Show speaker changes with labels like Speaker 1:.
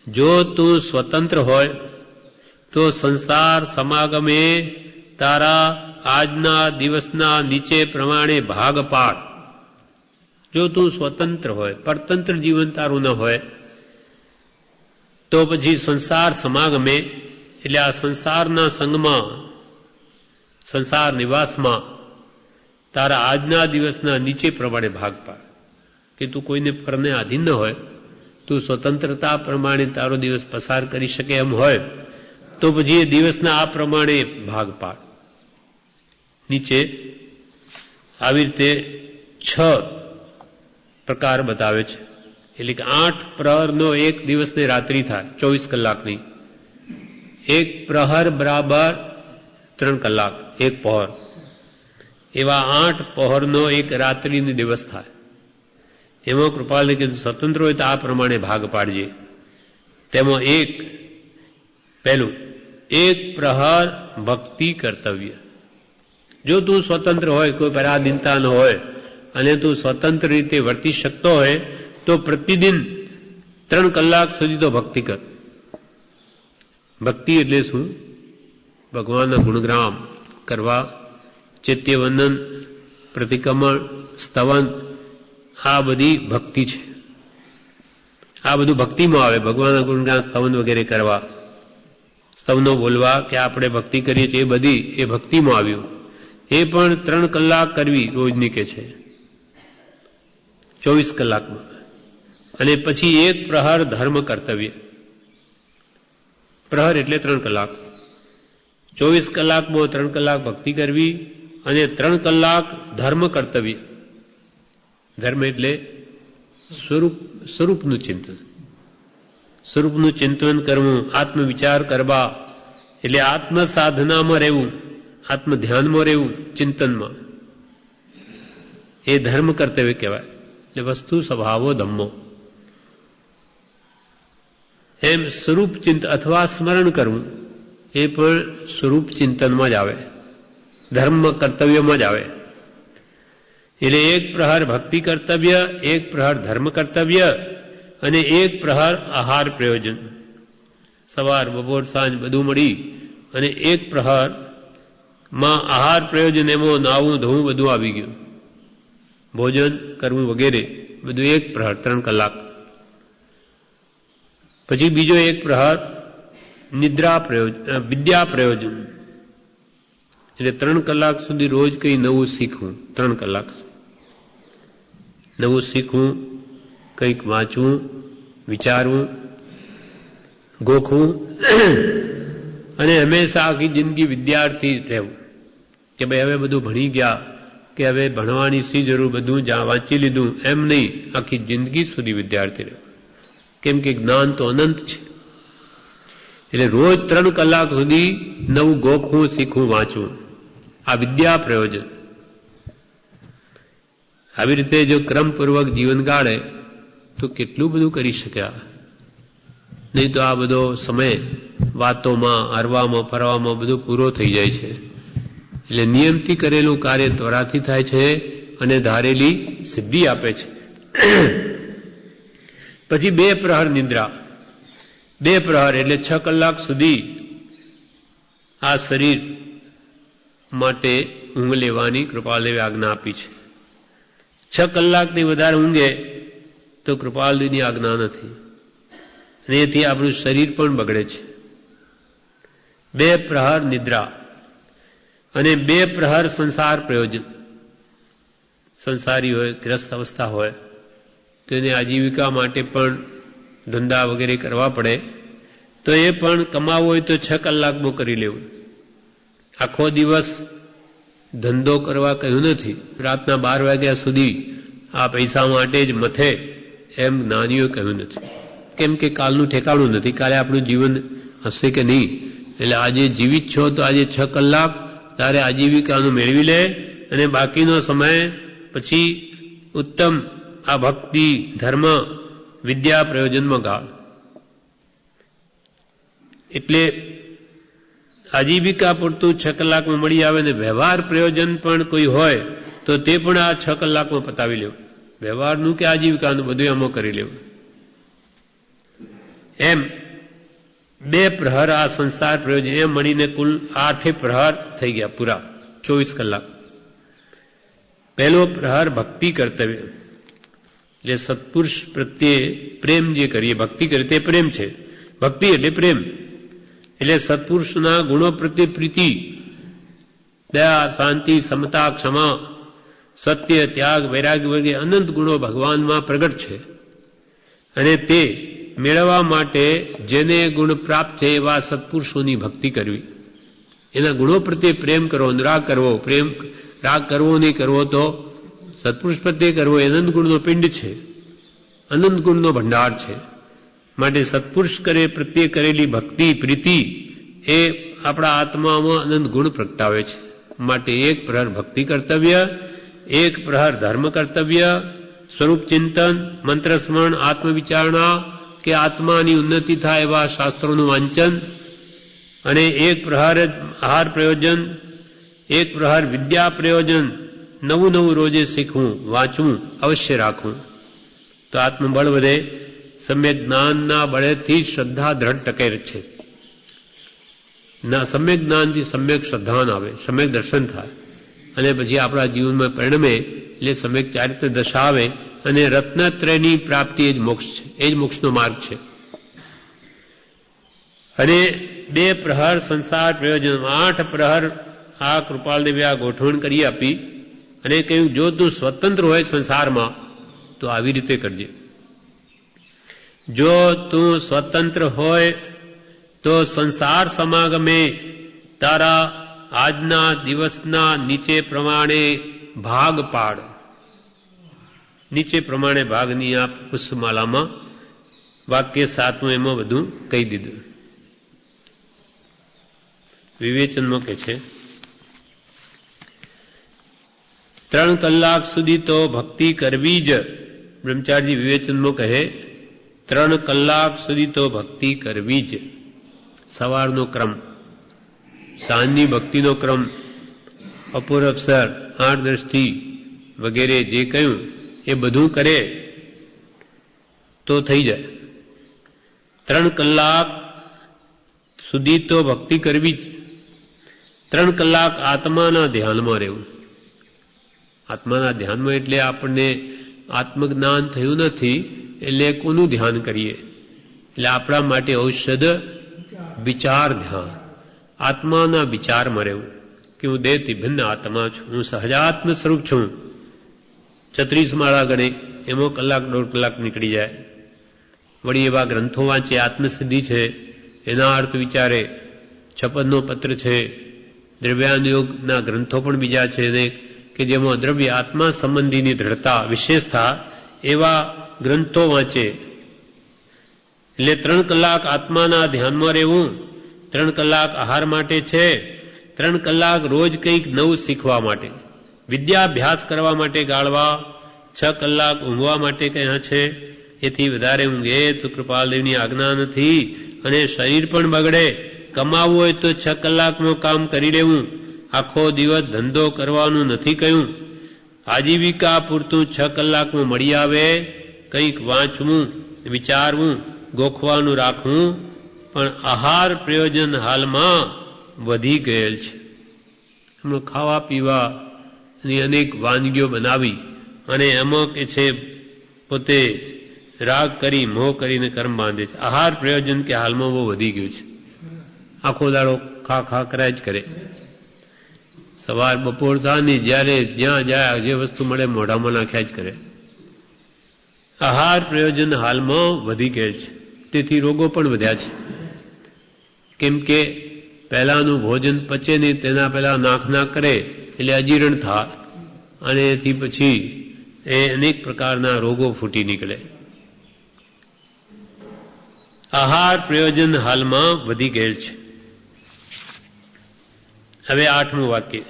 Speaker 1: જો તું સ્વતંત્ર હોય તો સંસાર સમાગમે તારા આજના દિવસના નીચે પ્રમાણે ભાગ પાડ. જો તું સ્વતંત્ર હોય, પરતંત્ર જીવન તારું ન હોય, તો પછી સંસાર સમાગમે એટલે આ સંસારના સંગમાં, સંસાર નિવાસમાં તારા આજના દિવસના નીચે પ્રમાણે ભાગ પાડ. કે તું કોઈને પરને આધીન ન હોય, તું સ્વતંત્રતા પ્રમાણે તારો દિવસ પસાર કરી શકે એમ હોય, તો પછી એ દિવસના આ પ્રમાણે ભાગ પાડ. નીચે આવી રીતે 6 પ્રકાર બતાવે છે. એટલે કે 8 પ્રહરનો એક દિવસની રાત્રિ થાય, 24 કલાકની. એક પ્રહર બરાબર 3 કલાક, એક પહોર. એવા 8 પહોરનો એક રાત્રિનો દિવસ થાય. એમાં કૃપાલને કીધું સ્વતંત્ર હોય તો આ પ્રમાણે ભાગ પાડજે. તેમાં પહેલું એક પ્રહર ભક્તિ કર્તવ્ય. જો તું સ્વતંત્ર હોય, કોઈ પરાધીનતા ન હોય અને તું સ્વતંત્ર રીતે વર્તી શકતો હોય, તો પ્રતિદિન 3 કલાક સુધી તો ભક્તિ કર. ભક્તિ એટલે શું? ભગવાનના ગુણગાન કરવા, ચૈત્યવંદન, પ્રતિક્રમણ, સ્તવન, આ બધી ભક્તિ છે. આ બધું ભક્તિમાં આવે. ભગવાનના ગુણગાન, સ્તવન વગેરે કરવા, સ્તવનો બોલવા કે આપણે ભક્તિ કરીએ છીએ, એ બધી એ ભક્તિમાં આવ્યું. એ પણ 3 કલાક કરવી રોજની કે છે, 24 કલાકમાં. અને પછી એક પ્રહર ધર્મ કર્તવ્ય. પ્રહર એટલે 3 કલાક. 24 કલાકમાં 3 કલાક ભક્તિ કરવી અને 3 કલાક ધર્મ કર્તવ્ય. ધર્મ એટલે સ્વરૂપનું ચિંતન. સ્વરૂપનું ચિંતન કરવું, આત્મવિચાર કરવા, એટલે આત્મ સાધનામાં રહેવું, આત્મ ધ્યાનમાં રહેવું, ચિંતનમાં. એ ધર્મ કર્તવ્ય કહેવાય. એટલે વસ્તુ સ્વભાવો ધમ્મો. એમ સ્વરૂપ ચિંતન અથવા સ્મરણ કરવું, એ પણ સ્વરૂપ ચિંતનમાં જ આવે, ધર્મ કર્તવ્યમાં જ આવે. એટલે એક પ્રહર ભક્તિ કર્તવ્ય, એક પ્રહર ધર્મ કર્તવ્ય અને એક પ્રહર આહાર પ્રયોજન. સવાર, બપોર, સાંજ બધું મળી અને એક પ્રહરમાં આહાર પ્રયોજન, એમાં નાવું ધોવું બધું આવી ગયું, ભોજન કરવું વગેરે બધું એક પ્રહર 3 કલાક. પછી બીજો એક પ્રહર નિદ્રા પ્રયોજન, વિદ્યા પ્રયોજન. એટલે 3 કલાક સુધી રોજ કંઈ નવું શીખવું. 3 કલાક નવું શીખવું, કંઈક વાંચવું, વિચારવું, ગોખવું અને હંમેશા આખી જિંદગી વિદ્યાર્થી રહેવું. કે ભાઈ હવે બધું ભણી ગયા, કે હવે ભણવાની શી જરૂર, બધું જ્યાં વાંચી લીધું, એમ નહીં. આખી જિંદગી સુધી વિદ્યાર્થી રહેવું. કેમ કે જ્ઞાન તો અનંત છે. એટલે રોજ 3 કલાક સુધી નવું ગોખવું, શીખવું, વાંચવું. આ વિદ્યા પ્રયોજન. આવી રીતે જો ક્રમપૂર્વક જીવન ગાળે તો કેટલું બધું કરી શક્યા. નહીં તો આ બધો સમય વાતોમાં, હરવામાં, ફરવામાં બધું પૂરો થઈ જાય છે. એટલે નિયમથી કરેલું કાર્ય ત્વરાથી થાય છે અને ધારેલી સિદ્ધિ આપે છે. પછી 2 પ્રહર નિદ્રા. 2 પ્રહર એટલે 6 કલાક સુધી આ શરીર માટે ઊંઘ લેવાની કૃપાલદેવે આજ્ઞા આપી છે. 6 કલાકથી વધારે ઊંઘે તો કૃપાલદેવની આજ્ઞા નથી, અને એથી આપણું શરીર પણ બગડે છે. 2 પ્રહર નિદ્રા અને 2 પ્રહર સંસાર પ્રયોજન. સંસારી હોય, ગ્રસ્ત અવસ્થા હોય તો એને આજીવિકા માટે પણ ધંધા વગેરે કરવા પડે, તો એ પણ કમાવો હોય તો 6 કલાકમાં કરી લેવું. આખો દિવસ ધંધો કરવા કહ્યું નથી. રાતના 12 વાગ્યા સુધી આ પૈસા માટે જ મથે એમ જ્ઞાનીઓ કહ્યું નથી. કેમ કે કાલનું ઠેકાણું નથી, કાલે આપણું જીવન હશે કે નહીં. એટલે આજે જીવિત છો તો આજે 6 કલાક તારે આજીવિકાનું મેળવી લે અને બાકીનો સમય પછી ઉત્તમ આ ભક્તિ, ધર્મ, વિદ્યા પ્રયોજનમાં ગાળ. એટલે આજીવિકા પૂરતું 6 કલાકમાં મળી આવે ને વ્યવહાર પ્રયોજન પણ કોઈ હોય તો તે પણ આ 6 કલાકમાં પતાવી લેવું. વ્યવહારનું કે આજીવિકાનું બધું એમાં કરી લેવું. એમ 2 પ્રહર આ સંસાર પ્રયોજન, એમ મળીને કુલ 8 પ્રહર થઈ ગયા પૂરા 24 કલાક. પહેલો પ્રહર ભક્તિ કર્તવ્ય, એટલે સત્પુરુષ પ્રત્યે પ્રેમ જે કરીએ, ભક્તિ કરીએ તે પ્રેમ છે. ભક્તિ એટલે પ્રેમ, એટલે સત્પુરુષના ગુણો પ્રત્યે પ્રીતિ, દયા, શાંતિ, સમતા, ક્ષમા, સત્ય, ત્યાગ, વૈરાગ્ય વગેરે અનંત ગુણો ભગવાનમાં પ્રગટ છે. અને તે મેળવવા માટે જેને ગુણ પ્રાપ્ત છે એવા સત્પુરુષોની ભક્તિ કરવી, એના ગુણો પ્રત્યે પ્રેમ કરવો, અનુરાગ કરવો. પ્રેમ રાગ કરવો નહીં કરવો તો સત્પુરુષ પ્રત્યે કરવો એ અનંત ગુણનો પિંડ છે, અનંત ગુણનો ભંડાર છે. માટે સત્પુરુષ પ્રત્યે કરેલી ભક્તિ, પ્રીતિ એ આપણા આત્મામાં અનંત ગુણ પ્રગટાવે છે. માટે 1 પ્રહર ભક્તિ કર્તવ્ય, 1 પ્રહર ધર્મ કર્તવ્ય, સ્વરૂપ ચિંતન, મંત્ર સ્મરણ, આત્મવિચારણા કે આત્માની ઉન્નતિ થાય એવા શાસ્ત્રોનું વાંચન, અને 1 પ્રહર આહાર પ્રયોજન, 1 પ્રહર વિદ્યા પ્રયોજન, નવું નવું રોજે શીખવું, વાંચવું અવશ્ય રાખવું. તો આત્મબળ વધે. સમ્યક જ્ઞાનના બળેથી શ્રદ્ધા દ્રઢ ટકે છે. સમ્યક જ્ઞાનથી સમ્યક શ્રદ્ધા આવે, સમ્યક દર્શન થાય, અને પછી આપણા જીવનમાં પરિણમે, એટલે સમ્યક ચારિત્ર દશા આવે, અને રત્નત્રયની પ્રાપ્તિ એ જ મોક્ષ છે, એ જ મોક્ષનો માર્ગ છે. અને 2 પ્રહર સંસાર પ્રયોજન, 8 પ્રહર આ કૃપાલદેવે આ ગોઠવણ કરી આપી અને કહ્યું જો તું સ્વતંત્ર હોય સંસારમાં તો આવી રીતે કરજે. જો તું સ્વતંત્ર હોય તો સંસાર સમાગમે તારા આજના દિવસના નીચે પ્રમાણે ભાગ પાડ. નીચે પ્રમાણે ભાગની આ પુષ્પમાલામાં વાક્ય 7મું એમાં બધું કહી દીધું. વિવેચનમાં કે છે 3 કલાક સુધી તો ભક્તિ કરવી જ. બ્રહ્મચારી વિવેચનમાં કહે 3 કલાક સુધી તો ભક્તિ કરવી જ. સવારનો ક્રમ, સાંજની ભક્તિનો ક્રમ, અપૂર અવસર, 8 દ્રષ્ટિ વગેરે જે કહ્યું એ બધું કરે તો થઈ જાય. 3 કલાક સુધી તો ભક્તિ કરવી જ. 3 કલાક આત્માના ધ્યાનમાં રહેવું. આત્માના ધ્યાનમાં એટલે આપણને આત્મજ્ઞાન થયું નથી એટલે કોનું ધ્યાન કરીએ? એટલે આપણા માટે ઔષધ વિચાર ધ્યાન, આત્માના વિચારમાં રહેવું કે હું દેહથી ભિન્ન આત્મા છું, હું સહજાત્મ સ્વરૂપ છું. 36 માળા ગણે એમાં કલાક 1.5 કલાક નીકળી જાય. વળી એવા ગ્રંથો વાંચે, આત્મસિદ્ધિ છે એના અર્થ વિચારે, 56નો પત્ર છે, દ્રવ્યાન યોગના ગ્રંથો પણ બીજા છે કે જેમાં દ્રવ્ય આત્મા સંબંધીની દ્રઢતા વિશેષતા એવા ગ્રંથો વાંચે. એટલે 3 કલાક આત્માના ધ્યાનમાં રહેવું. 3 કલાક આહાર માટે છે, 3 કલાક રોજ કંઈક નવું શીખવા માટે, વિદ્યાભ્યાસ કરવા માટે ગાળવા. 6 કલાક ઊંઘવા માટે કહ્યા છે. એથી વધારે ઊંઘે તો કૃપાલદેવની આજ્ઞા નથી અને શરીર પણ બગડે. કમાવવું હોય તો 6 કલાકમાં કામ કરી લેવું, આખો દિવસ ધંધો કરવાનું નથી કહ્યું. આજીવિકા પૂરતું 6 કલાકમાં મળી આવે. કંઈક વાંચવું, વિચારવું, ગોખવાનું રાખવું. પણ આહાર પ્રયોજન હાલમાં વધી ગયેલ છે. હમણાં ખાવા પીવાની અનેક વાનગીઓ બનાવી અને એમાં કે છે પોતે રાગ કરી મોહ કરીને કર્મ બાંધે છે. આહાર પ્રયોજન કે હાલમાં બહુ વધી ગયું છે. આખો દાડો ખા ખા કર્યા જ કરે. સવાર બપોર સાંજની જ્યારે જ્યાં જાય જે વસ્તુ મળે મોઢામાં નાખ્યા જ કરે. આહાર પ્રયોજન હાલમાં વધી ગયેલ છે. તેથી રોગો પણ વધ્યા છે. કેમ કે પહેલાનું ભોજન પચે નહીં તેના પહેલા નાખ કરે એટલે અજીર્ણ થાય અને એથી પછી એ અનેક પ્રકારના રોગો ફૂટી નીકળે. આહાર પ્રયોજન હાલમાં વધી ગયેલ છે. હવે 8મું વાક્ય